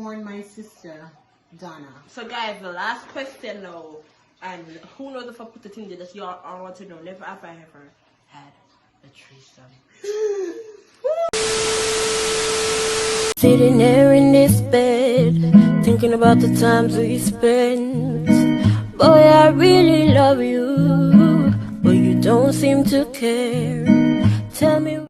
born my sister, Donna. So guys, the last question now, and who knows if I put it in there that you all want to know, never have I ever had a threesome. Sitting there in this bed, thinking about the times we spent. Boy, I really love you, but you don't seem to care. Tell me.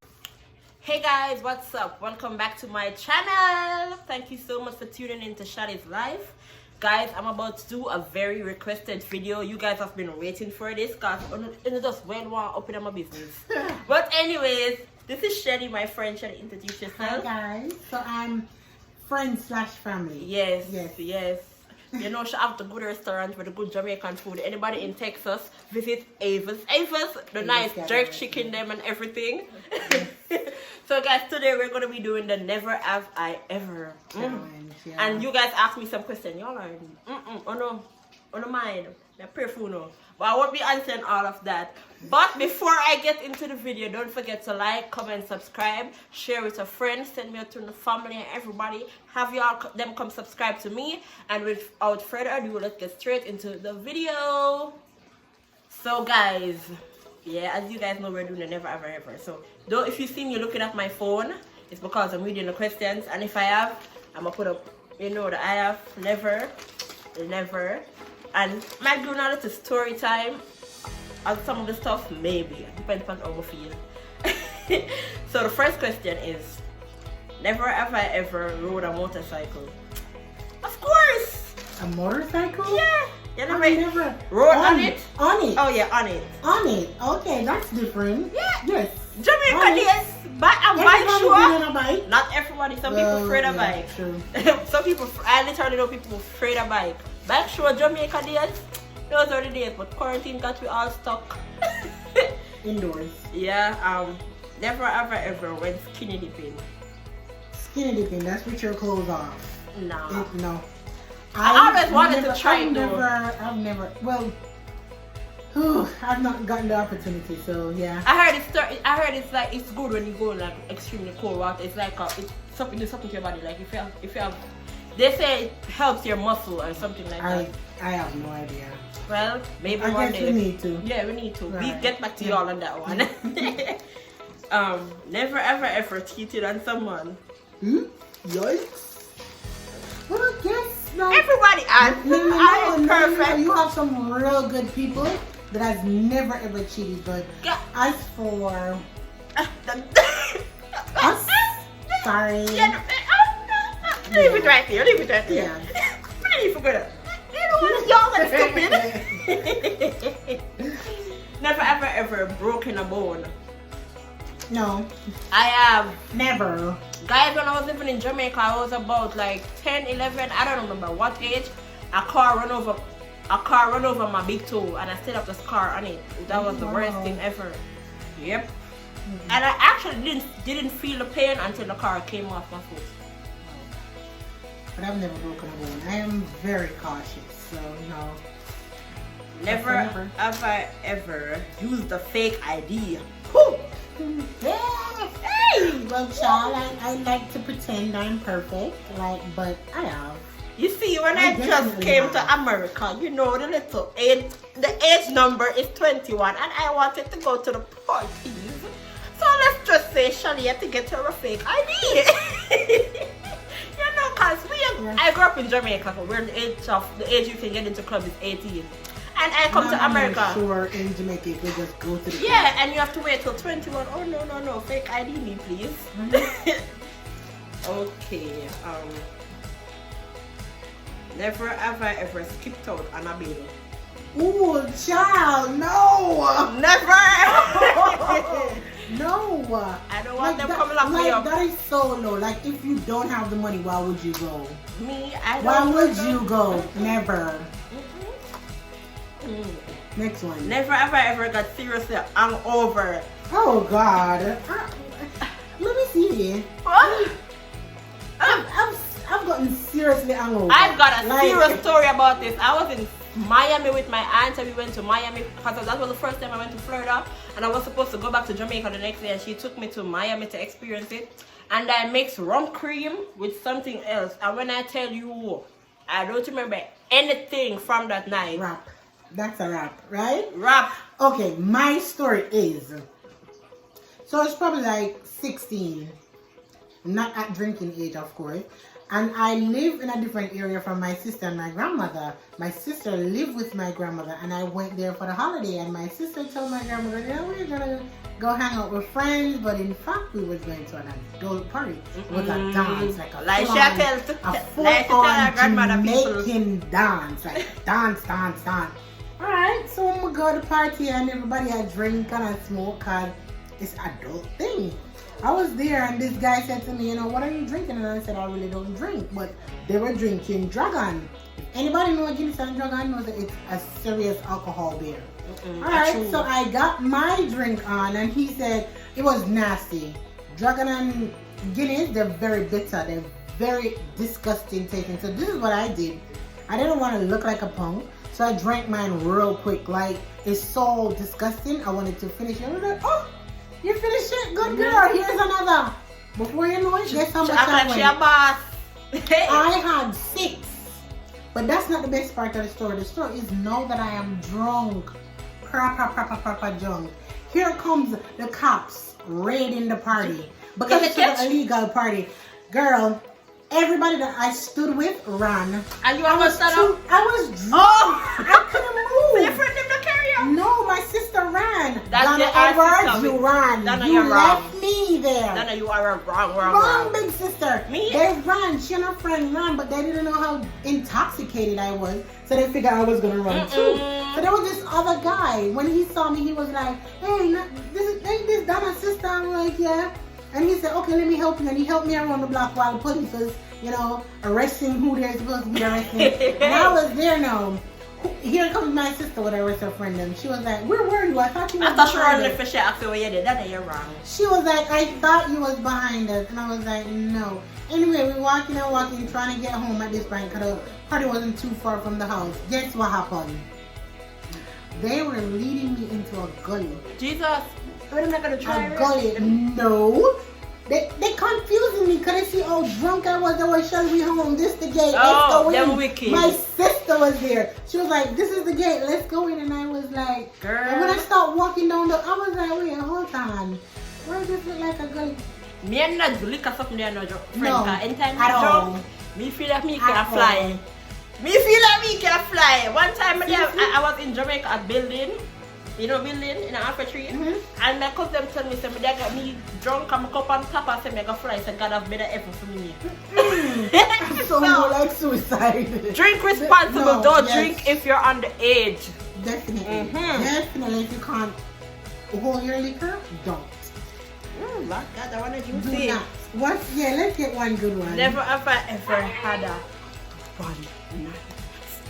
Hey guys, what's up? Welcome back to my channel. Thank you so much for tuning in to Shalii's life. Guys, I'm about to do a very requested video. You guys have been waiting for this because it's just well want to open my business. But anyways, this is Shalii, my friend. Shalii, introduce yourself. Hi guys. So I'm friend/family. Yes. You know, she have the good restaurant with the good Jamaican food. Anybody in Texas, visit Ava's. The nice jerk chicken them and everything. So guys, today we're going to be doing the Never Have I Ever Challenge, yeah. And you guys ask me some questions. Y'all are, oh no mind. I pray for no. But I won't be answering all of that. But before I get into the video, don't forget to like, comment, subscribe, share with a friend, send me out to the family and everybody. Have y'all them come subscribe to me. And without further ado, let's get straight into the video. So guys, yeah, as you guys know, we're doing the Never Ever Ever. So though if you see me looking at my phone, it's because I'm reading the questions. And if I have, I'm gonna put up, you know, that I have never, and might do now to story time and some of the stuff, maybe. Depends on how I feel. So the first question is, never have I ever rode a motorcycle? Of course! A motorcycle? Yeah! You never rode on it? On it? Oh yeah, on it. On it. Okay, that's different. Yeah. Yes. Jamaican, yes. But a bike sure. On a bike? Not everybody. Some people afraid of bike. True. Some people, I literally know people afraid of bike. Bike sure Jamaica days. Those are the days, but quarantine got we all stuck. Indoors. Yeah, never ever went skinny dipping. Skinny dipping, that's with your clothes off. No. No. I always wanted to try it though. I've never, I've not gotten the opportunity, so yeah. I heard it's like, it's good when you go like extremely cold water. It's like, it's something to your body. Like if you have, they say it helps your muscle or something like that. I have no idea. Well, maybe I one guess day. we need to. Yeah, we need to. Right. We get back to y'all on that one. Never ever cheated on someone. Yikes. Well, I guess like, Everybody has. No, Perfect. you have some real good people that has never ever cheated, but as for us, sorry. Yeah, leave it right there. Yeah. Please forget it. Y'all are stupid. Never ever broken a bone. No. I have. Never. Guys, when I was living in Jamaica, I was about like 10, 11, I don't remember what age. A car run over my big toe and I still have the scar on it. That was the worst thing ever. Yep. And I actually didn't feel the pain until the car came off my foot. But I've never broken a bone. I am very cautious, so no. Never have I ever used a fake ID. Whew. Yeah. Hey. Well, child, I like to pretend I'm perfect, but I have. You see, when I just came to America, you know, the age number is 21 and I wanted to go to the parties. So let's just say Shalii had to get her a fake ID. You know, because I grew up in Jamaica, so the age you can get into club is 18. And I come to America. Sure, in Jamaica, you can just go to the club. And you have to wait till 21. Oh no, fake ID me, please. Okay, never have I ever skipped out on a bill. Ooh, child, no! Never! No! I don't want them coming up me up. That is so low. Like, if you don't have the money, why would you go? Me, I don't Why would you go? Never. Next one. Never have I ever got seriously hungover. Oh, God. Let me see. What? I've gotten seriously hungover. I've got a serious story about this. I was in Miami with my aunt and we went to Miami because that was the first time I went to Florida and I was supposed to go back to Jamaica the next day and she took me to Miami to experience it. and I mix rum cream with something else. And when I tell you, I don't remember anything from that night. Rap. That's a rap, right? Rap. Okay, my story is, so it's probably like 16, not at drinking age, of course. And I live in a different area from my sister and my grandmother. My sister lived with my grandmother, and I went there for the holiday. And my sister told my grandmother, yeah, we're gonna go hang out with friends, but in fact, we was going to an adult party. It was a dance, like a full-on Jamaican dance, like dance. All right, so I'm gonna go to the party, and everybody had drink and I smoke, and it's adult thing. I was there, and this guy said to me, you know, what are you drinking? And I said, I really don't drink, but they were drinking Dragon. If anybody know Guinness and Dragon knows that it's a serious alcohol beer. Alright, so I got my drink on, and he said it was nasty. Dragon and Guinness, they're very bitter. They're very disgusting tasting. So this is what I did. I didn't want to look like a punk, so I drank mine real quick. Like, it's so disgusting. I wanted to finish it. I was like, oh, you finished it? Good girl. Here's another. Before you know it, guess how much I went? I had 6. But that's not the best part of the story. The story is now that I am drunk. Proper drunk. Here comes the cops raiding the party. Because it's an illegal party. Girl, everybody that I stood with ran. And you almost stand up? I was drunk. Oh. I couldn't move. Your friend didn't carry you? No, my sister ran. That's Donna Edwards, you ran. Donna, you left me there. Donna, you are wrong. Wrong, big sister. Me? They ran. She and her friend ran, but they didn't know how intoxicated I was. So they figured I was going to run too. So there was this other guy. When he saw me, he was like, hey, ain't this Donna's sister? I'm like, yeah. And he said, okay, let me help you. And he helped me around the block while the police was, you know, arresting who they're supposed to be arresting. And I was there now. Here comes my sister with her friend, and she was like, where were you? I thought you were behind us. I thought you were for sure after what you did. That you're wrong. She was like, I thought you was behind us. And I was like, no. Anyway, we're walking, trying to get home at this point because the party wasn't too far from the house. Guess what happened? They were leading me into a gully. Jesus. We're not going to try a gully. No. They confusing me because they see how drunk I was. They were showing me home. This the gate. Let's go in. Wicked. My sister was there. She was like, this is the gate. Let's go in. And I was like, girl. And when I started walking down I was like, wait, hold on. Why does this look like a gully? Me and not lick or something there, no, friend. No, anytime at all. Me feel like me can fly. Me feel like me can fly. One time I was in Jamaica at building. You know, building in an apple tree. And my cousin tell me, say, they got me drunk and my cup on top and say, I go fly. So God have better effort for me. So more like suicide. Drink responsible. Don't drink if you're underage. Definitely. Definitely. If you can't hold your liquor, don't. God, I want to do not. What? Yeah, let's get one good one. Never have I ever had a body night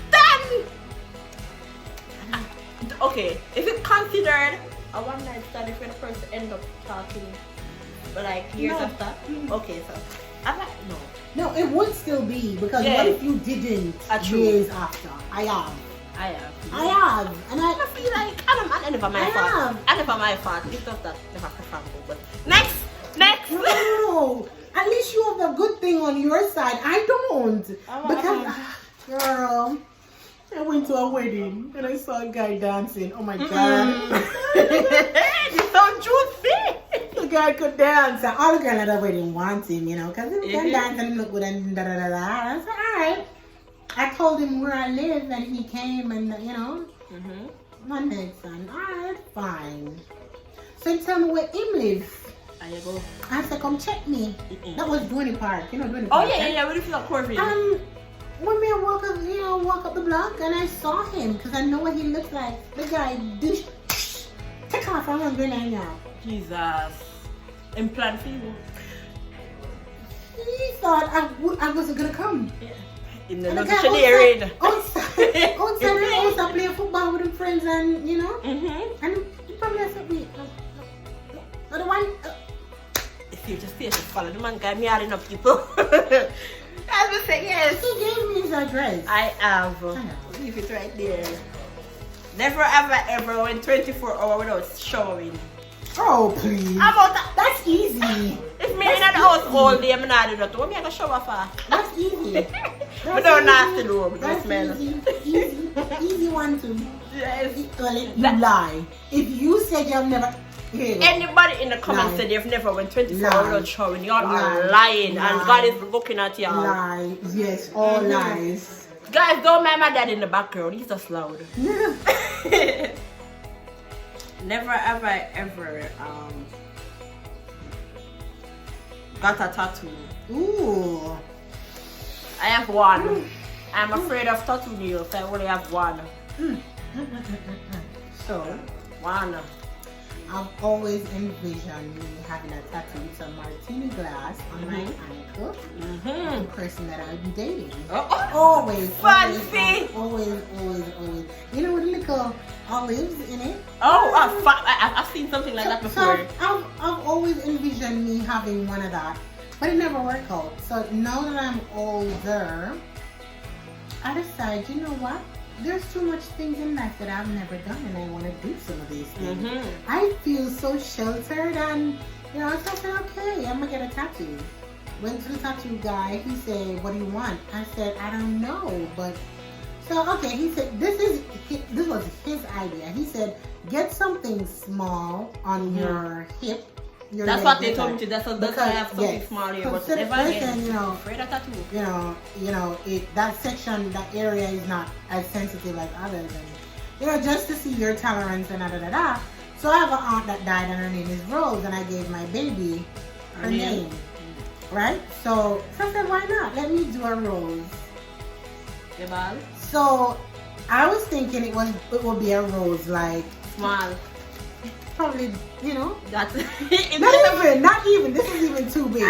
stand. Okay, if it's considered a one night stand, if the person end up talking, but like years after. Okay, so I'm like no, it would still be because what if you didn't years after? I have. And I feel like I never my fault. I never my fault. It's just that never preferable. But next. No. At least you have a good thing on your side. I don't. Because girl, I went to a wedding and I saw a guy dancing. Oh my god. It's so juicy. The guy could dance. And all the girls at the wedding want him, you know, because he can dance and look good and da da da da. I said, alright. I told him where I live and he came and, you know, one next son. Alright, fine. So he told me where him lives. There you go. I said, come check me. That was Duane Park, you know, Duane Park. Oh, yeah. What if you got Corvin? When me walk up the block and I saw him because I know what he looks like. The guy, take off, I'm going to go now. Jesus. Implant for you. He thought I wasn't going to come. Yeah. In the Shalii outside the house, I play football with his friends and, you know, and he probably said, wait, the one. If you just follow the man, guy, me adding up people. I was saying, yes. He gave me his address. I have. Leave it right there. Never ever went 24 hours without showering. Oh, please. How about that? That's easy. If me in the house all day, I'm not doing that. What me I go shower for? That's easy. I don't nasty though, because That's smell. easy one to. Yes. Well, you lie. If you said you've never. Here. Anybody in the comments Lie. said they've never went 24 Lie. without showering, y'all are Lie. lying, Lie. and God is looking at y'all. Lies. Yes, all lies. Guys, don't mind my dad in the background, he's just loud. Never have I ever got a tattoo. Ooh. I have one. I'm afraid of tattoo nails, so I only have one. So, One. I've always envisioned me having a tattoo with a martini glass on my ankle. The person that I'll be dating. Always. Fancy. Always. You know, with little olives in it. Oh, I've seen something like that before. So I've always envisioned me having one of that, but it never worked out. So now that I'm older, I decided, you know what? There's too much things in life that I've never done, and I want to do some of these things. I feel so sheltered, and you know, so I said, okay, I'm gonna get a tattoo. Went to the tattoo guy. He said, "What do you want?" I said, "I don't know, but." So okay, he said, this was his idea. He said, "Get something small on your hip." That's what they told me to. That's why I have something small here, but never again. You know, afraid of tattoo. You know, that section, that area is not as sensitive as others, and you know, just to see your tolerance and da. So I have an aunt that died, and her name is Rose, and I gave my baby her name. Right? So I said, why not? Let me do a Rose. So I was thinking it would be a rose like small. Probably, you know, that's not even. This is even too big.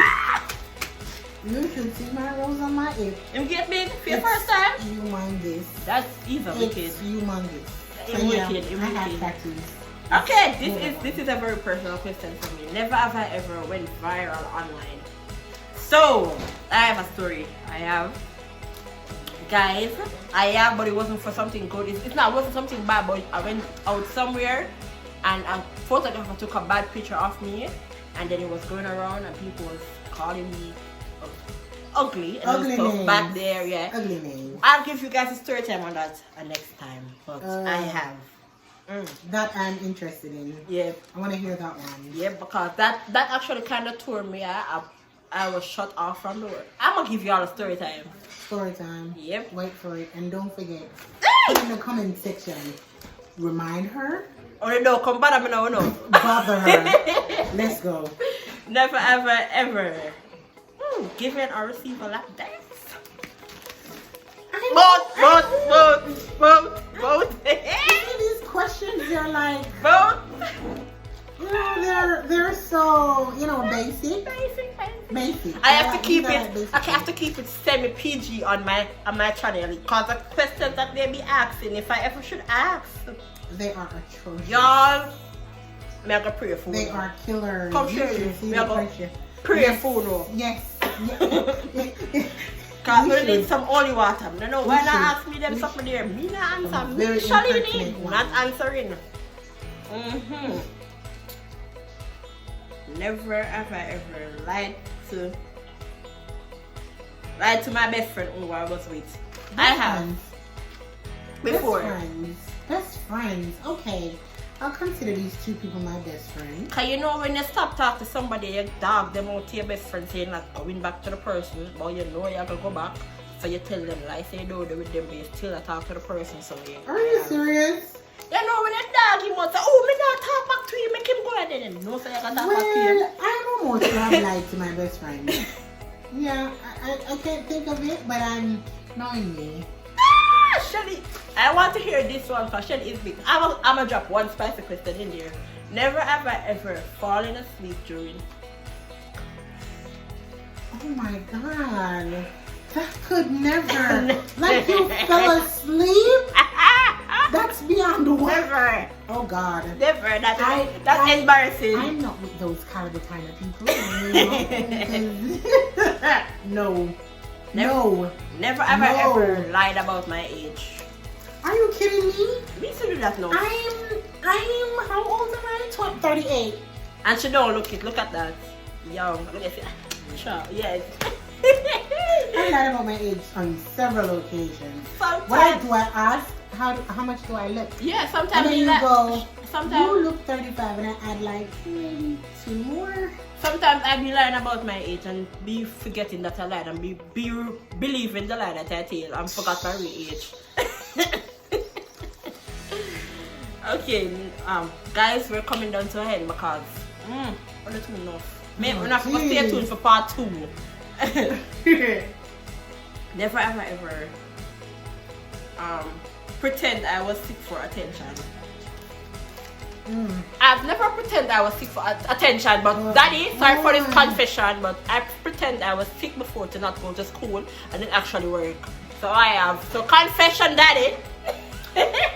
You should see my rose on my hip. You get big for your first time? Humongous. That's even wicked. It's humongous. Wicked. I have tattoos. Okay, this is a very personal question for me. Never have I ever went viral online. So I have a story. Guys, but it wasn't for something good. It wasn't something bad, but I went out somewhere and a photographer took a bad picture of me, and then it was going around and people was calling me ugly and ugly stuff names. Back there, yeah. Ugly names. I'll give you guys a story time on that next time, but I have. That I'm interested in. Yeah. I want to hear that one. Yeah, because that actually kind of tore me. I was shut off from the world. I'm going to give you all a story time. Story time. Yep. Wait for it. And don't forget, put in the comment section, remind her. Oh, no, come bother me now, no. Bother her. Let's go. Never, ever given or receive a lap dance. Both. These questions, they're like, both. You know, they're so, you know, basic. Basic. I have to keep it. I have to keep it semi-PG on my channel because the questions that they be asking, if I ever should ask, they are atrocious. Y'all, me I go pray for they you. are killers. Come show you. Me I go pray for you. Yes. Cause we need some holy water. No, why not ask me them something there? Me not answer. Me Shalini not answering. Never have I ever lied to my best friend who I was with. I have. Before. Best friends. Okay. I'll consider these two people my best friends. Cause you know when you stop talking to somebody, you dog them out to your best friend saying like going back to the person, but you know you're gonna go back. So you tell them like say no with them, but you still talk to the person. So are you serious? You know when you dog him out, say, oh, me not talk back to you, make him go ahead and no, so you can talk back to him. I'm almost have lied to my best friend. Yeah, I can't think of it, but I'm knowing me. Shelly, I want to hear this one because Shelly is big. I'm gonna drop one spicy question in there. Never have I ever fallen asleep during. Oh my god. That could never. Like you fell asleep? That's beyond the word. Never. Oh god. Never. That's embarrassing. I'm not with those caliber kind of people. No. Never have I ever lied about my age. Are you kidding me? Me to do that now. I'm how old am I? 38. And she don't look at that. young. I'm gonna say, sure, yes. I lied about my age on several occasions. Sometimes. What I ask, how much do I look? Yeah, And sometimes then you go, sometimes you look 35 and I add like maybe 2 more. sometimes I be lying about my age and be forgetting that I lied and be believing the lie that I tell and forgot my real age. Okay, guys, we're coming down to an end because only two enough. Maybe we're not gonna stay tuned for part 2. Never ever pretend I was sick for attention. I've never pretended I was sick for attention, but Daddy, sorry for this confession, but I pretend I was sick before to not go to school and it actually work. So I have. So confession, Daddy.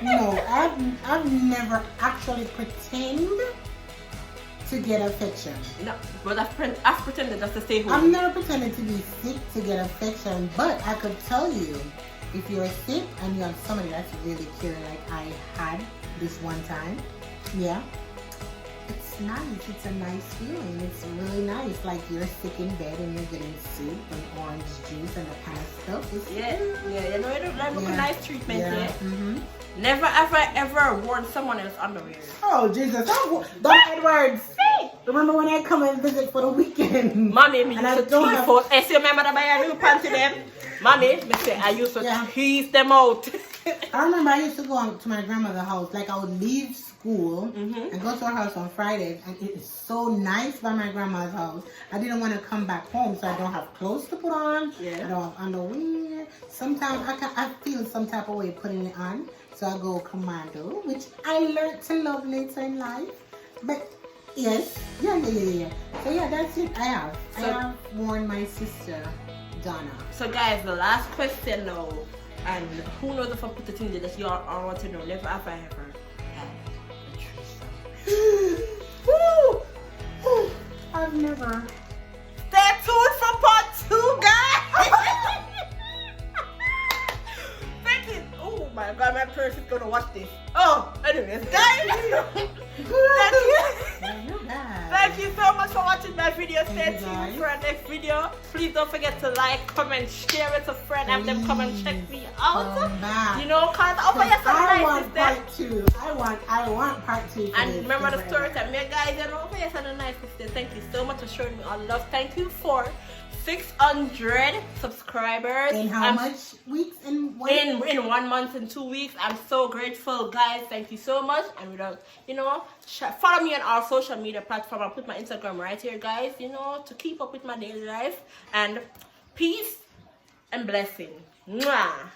No, I've never actually pretend to get affection. No, but I've pretended just to stay home. I've never pretended to be sick to get affection, but I could tell you, if you're sick and you have somebody that's really caring, like I had this one time, yeah, it's nice. It's a nice feeling. It's really nice. Like you're sick in bed and you're getting soup and orange juice and that kind of stuff. It's yeah, you know, it like a nice treatment, yeah. Mm-hmm. Never ever warn someone else underwear. Oh Jesus! Don't Edwards. Remember when I come and visit for the weekend? Mommy, me and used to tease out. I see my mother buy a new panty them. Mommy, me say I used to tease them out. I remember I used to go to my grandmother's house. Like I would leave school and go to her house on Fridays, and it is so nice by my grandma's house. I didn't want to come back home, so I don't have clothes to put on. I don't have underwear. Sometimes I feel some type of way putting it on, so I go commando, which I learned to love later in life. But yes, yeah. So yeah, that's it. I have worn my sister Donna. So guys, the last question now, and who knows if I put it in there that you all want to know. Never have I ever had a threesome. Woo! I've never. Stay tuned for part 2, guys. Thank you. Oh my God, my parents is gonna watch this. Oh, anyways, guys. Thank you so much for watching my video. Stay tuned for our next video. Please don't forget to like, comment, share with a friend, have them come and check me out. You know, cause I want part 2. I want part 2. And remember the story time, me guys. You know, yes, and a nice sister. Thank you so much for showing me all love. Thank you for 600 subscribers. In how much weeks? In 1 month and 2 weeks. I'm so grateful, guys. Thank you so much. And without, you know, follow me on our social media platform. I'll put my Instagram right here, guys, you know, to keep up with my daily life. And peace and blessing. Mwah.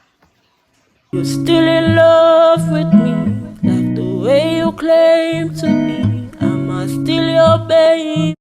You're still in love with me, like the way you claim to.